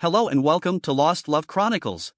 Hello and welcome to Lost Love Chronicles.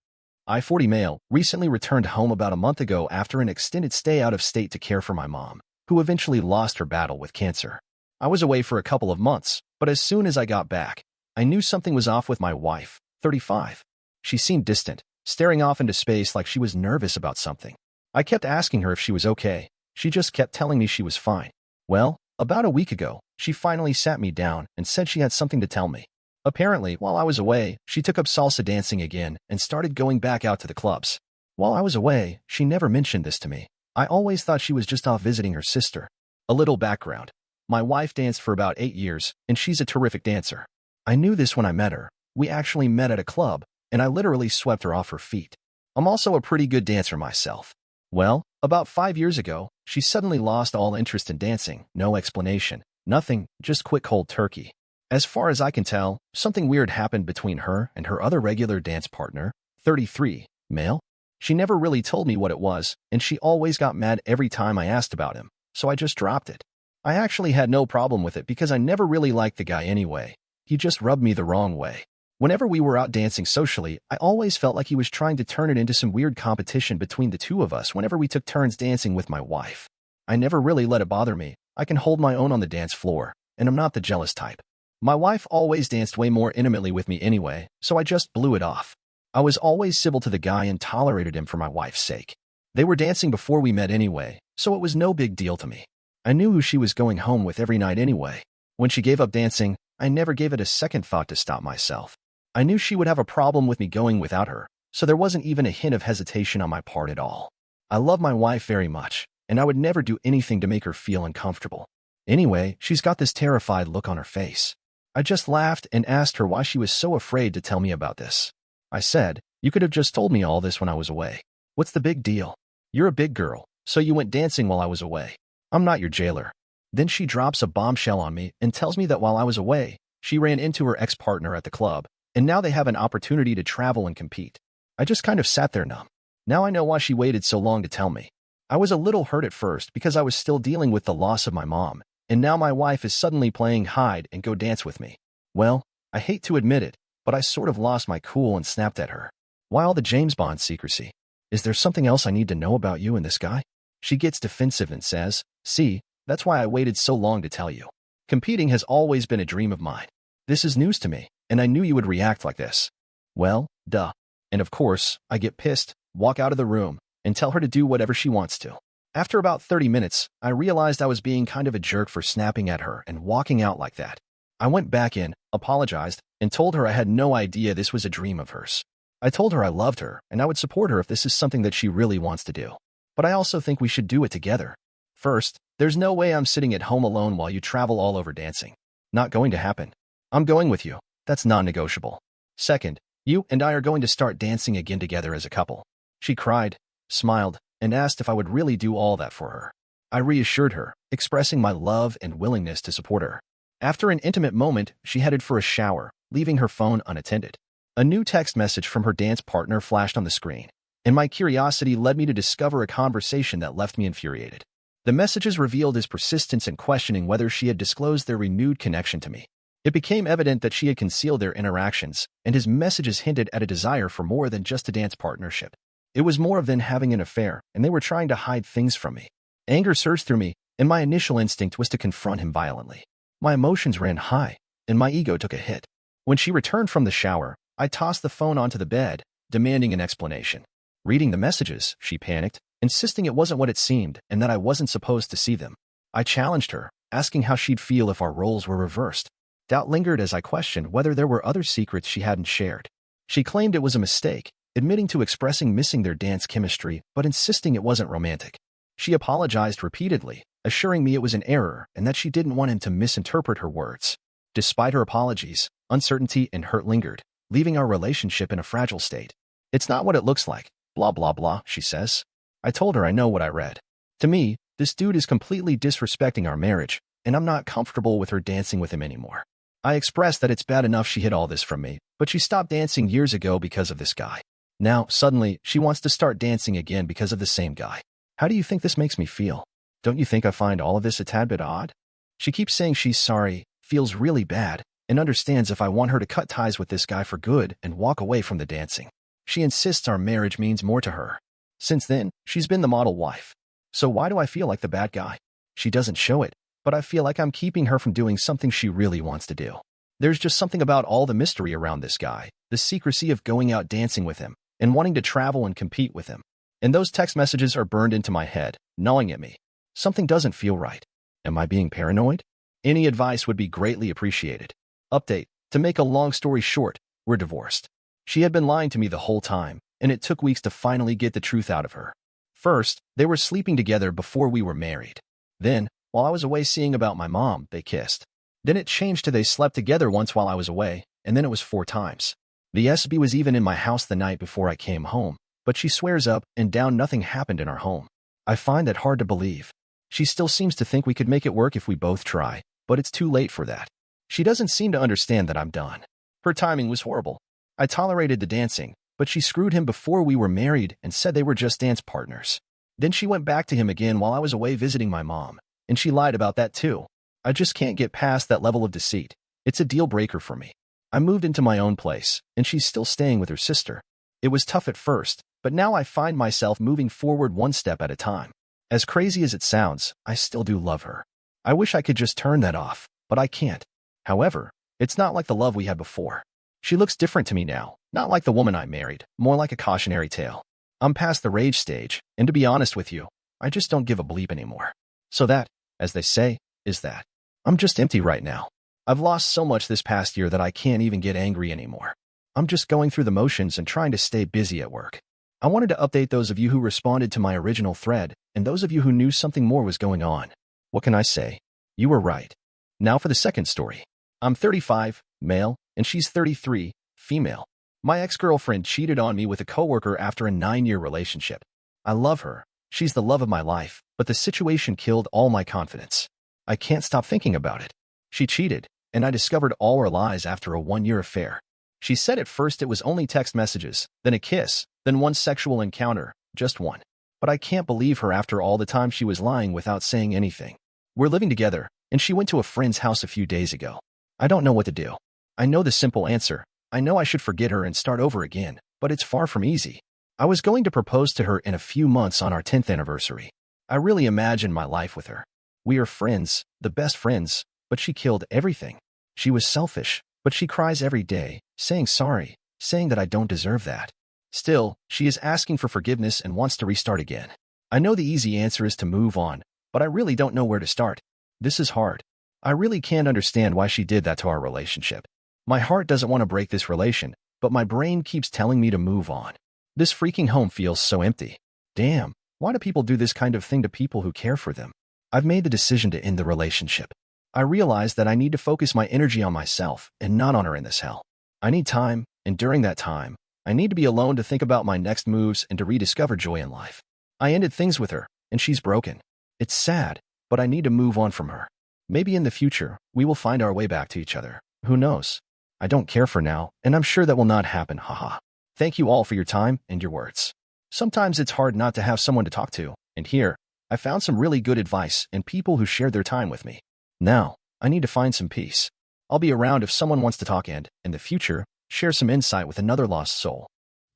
I-40 male recently returned home about a month ago after an extended stay out of state to care for my mom, who eventually lost her battle with cancer. I was away for a couple of months, but as soon as I got back, I knew something was off with my wife, 35. She seemed distant, staring off into space like she was nervous about something. I kept asking her if she was okay. She just kept telling me she was fine. Well, about a week ago, she finally sat me down and said she had something to tell me. Apparently, while I was away, she took up salsa dancing again and started going back out to the clubs. While I was away, she never mentioned this to me. I always thought she was just off visiting her sister. A little background. My wife danced for about 8 years, and she's a terrific dancer. I knew this when I met her. We actually met at a club, and I literally swept her off her feet. I'm also a pretty good dancer myself. Well, about 5 years ago, she suddenly lost all interest in dancing. No explanation. Nothing, just quick cold turkey. As far as I can tell, something weird happened between her and her other regular dance partner, 33, male. She never really told me what it was, and she always got mad every time I asked about him, so I just dropped it. I actually had no problem with it because I never really liked the guy anyway. He just rubbed me the wrong way. Whenever we were out dancing socially, I always felt like he was trying to turn it into some weird competition between the two of us whenever we took turns dancing with my wife. I never really let it bother me. I can hold my own on the dance floor, and I'm not the jealous type. My wife always danced way more intimately with me anyway, so I just blew it off. I was always civil to the guy and tolerated him for my wife's sake. They were dancing before we met anyway, so it was no big deal to me. I knew who she was going home with every night anyway. When she gave up dancing, I never gave it a second thought to stop myself. I knew she would have a problem with me going without her, so there wasn't even a hint of hesitation on my part at all. I love my wife very much, and I would never do anything to make her feel uncomfortable. Anyway, she's got this terrified look on her face. I just laughed and asked her why she was so afraid to tell me about this. I said, "You could have just told me all this when I was away. What's the big deal? You're a big girl, so you went dancing while I was away. I'm not your jailer." Then she drops a bombshell on me and tells me that while I was away, she ran into her ex-partner at the club, and now they have an opportunity to travel and compete. I just kind of sat there numb. Now I know why she waited so long to tell me. I was a little hurt at first because I was still dealing with the loss of my mom, and now my wife is suddenly playing hide and go dance with me. Well, I hate to admit it, but I sort of lost my cool and snapped at her. Why all the James Bond secrecy? Is there something else I need to know about you and this guy? She gets defensive and says, "See, that's why I waited so long to tell you. Competing has always been a dream of mine. This is news to me, and I knew you would react like this." Well, duh. And of course, I get pissed, walk out of the room, and tell her to do whatever she wants to. After about 30 minutes, I realized I was being kind of a jerk for snapping at her and walking out like that. I went back in, apologized, and told her I had no idea this was a dream of hers. I told her I loved her and I would support her if this is something that she really wants to do. But I also think we should do it together. First, there's no way I'm sitting at home alone while you travel all over dancing. Not going to happen. I'm going with you. That's non-negotiable. Second, you and I are going to start dancing again together as a couple. She cried, smiled, and asked if I would really do all that for her. I reassured her, expressing my love and willingness to support her. After an intimate moment, she headed for a shower, leaving her phone unattended. A new text message from her dance partner flashed on the screen, and my curiosity led me to discover a conversation that left me infuriated. The messages revealed his persistence in questioning whether she had disclosed their renewed connection to me. It became evident that she had concealed their interactions, and his messages hinted at a desire for more than just a dance partnership. It was more than having an affair, and they were trying to hide things from me. Anger surged through me, and my initial instinct was to confront him violently. My emotions ran high, and my ego took a hit. When she returned from the shower, I tossed the phone onto the bed, demanding an explanation. Reading the messages, she panicked, insisting it wasn't what it seemed and that I wasn't supposed to see them. I challenged her, asking how she'd feel if our roles were reversed. Doubt lingered as I questioned whether there were other secrets she hadn't shared. She claimed it was a mistake, admitting to expressing missing their dance chemistry, but insisting it wasn't romantic. She apologized repeatedly, assuring me it was an error and that she didn't want him to misinterpret her words. Despite her apologies, uncertainty and hurt lingered, leaving our relationship in a fragile state. "It's not what it looks like, blah blah blah," she says. I told her I know what I read. To me, this dude is completely disrespecting our marriage, and I'm not comfortable with her dancing with him anymore. I expressed that it's bad enough she hid all this from me, but she stopped dancing years ago because of this guy. Now, suddenly, she wants to start dancing again because of the same guy. How do you think this makes me feel? Don't you think I find all of this a tad bit odd? She keeps saying she's sorry, feels really bad, and understands if I want her to cut ties with this guy for good and walk away from the dancing. She insists our marriage means more to her. Since then, she's been the model wife. So why do I feel like the bad guy? She doesn't show it, but I feel like I'm keeping her from doing something she really wants to do. There's just something about all the mystery around this guy, the secrecy of going out dancing with him, and wanting to travel and compete with him. And those text messages are burned into my head, gnawing at me. Something doesn't feel right. Am I being paranoid? Any advice would be greatly appreciated. Update: to make a long story short, we're divorced. She had been lying to me the whole time, and it took weeks to finally get the truth out of her. First, they were sleeping together before we were married. Then, while I was away seeing about my mom, they kissed. Then it changed to they slept together once while I was away, and then it was 4 times. The SB was even in my house the night before I came home, but she swears up and down nothing happened in our home. I find that hard to believe. She still seems to think we could make it work if we both try, but it's too late for that. She doesn't seem to understand that I'm done. Her timing was horrible. I tolerated the dancing, but she screwed him before we were married and said they were just dance partners. Then she went back to him again while I was away visiting my mom, and she lied about that too. I just can't get past that level of deceit. It's a deal breaker for me. I moved into my own place, and she's still staying with her sister. It was tough at first, but now I find myself moving forward one step at a time. As crazy as it sounds, I still do love her. I wish I could just turn that off, but I can't. However, it's not like the love we had before. She looks different to me now, not like the woman I married, more like a cautionary tale. I'm past the rage stage, and to be honest with you, I just don't give a bleep anymore. So that, as they say, is that. I'm just empty right now. I've lost so much this past year that I can't even get angry anymore. I'm just going through the motions and trying to stay busy at work. I wanted to update those of you who responded to my original thread, and those of you who knew something more was going on. What can I say? You were right. Now for the second story. I'm 35, male, and she's 33, female. My ex-girlfriend cheated on me with a coworker after a 9-year relationship. I love her. She's the love of my life, but the situation killed all my confidence. I can't stop thinking about it. She cheated, and I discovered all her lies after a 1-year affair. She said at first it was only text messages, then a kiss, then one sexual encounter, just one. But I can't believe her after all the time she was lying without saying anything. We're living together, and she went to a friend's house a few days ago. I don't know what to do. I know the simple answer. I know I should forget her and start over again, but it's far from easy. I was going to propose to her in a few months on our 10th anniversary. I really imagined my life with her. We are friends, the best friends, but she killed everything. She was selfish, but she cries every day, saying sorry, saying that I don't deserve that. Still, she is asking for forgiveness and wants to restart again. I know the easy answer is to move on, but I really don't know where to start. This is hard. I really can't understand why she did that to our relationship. My heart doesn't want to break this relation, but my brain keeps telling me to move on. This freaking home feels so empty. Damn, why do people do this kind of thing to people who care for them? I've made the decision to end the relationship. I realize that I need to focus my energy on myself and not on her in this hell. I need time, and during that time, I need to be alone to think about my next moves and to rediscover joy in life. I ended things with her, and she's broken. It's sad, but I need to move on from her. Maybe in the future, we will find our way back to each other. Who knows? I don't care for now, and I'm sure that will not happen, haha. Thank you all for your time and your words. Sometimes it's hard not to have someone to talk to, and here, I found some really good advice and people who shared their time with me. Now, I need to find some peace. I'll be around if someone wants to talk and, in the future, share some insight with another lost soul.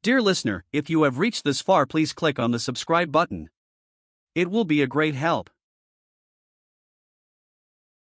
Dear listener, if you have reached this far, please click on the subscribe button. It will be a great help.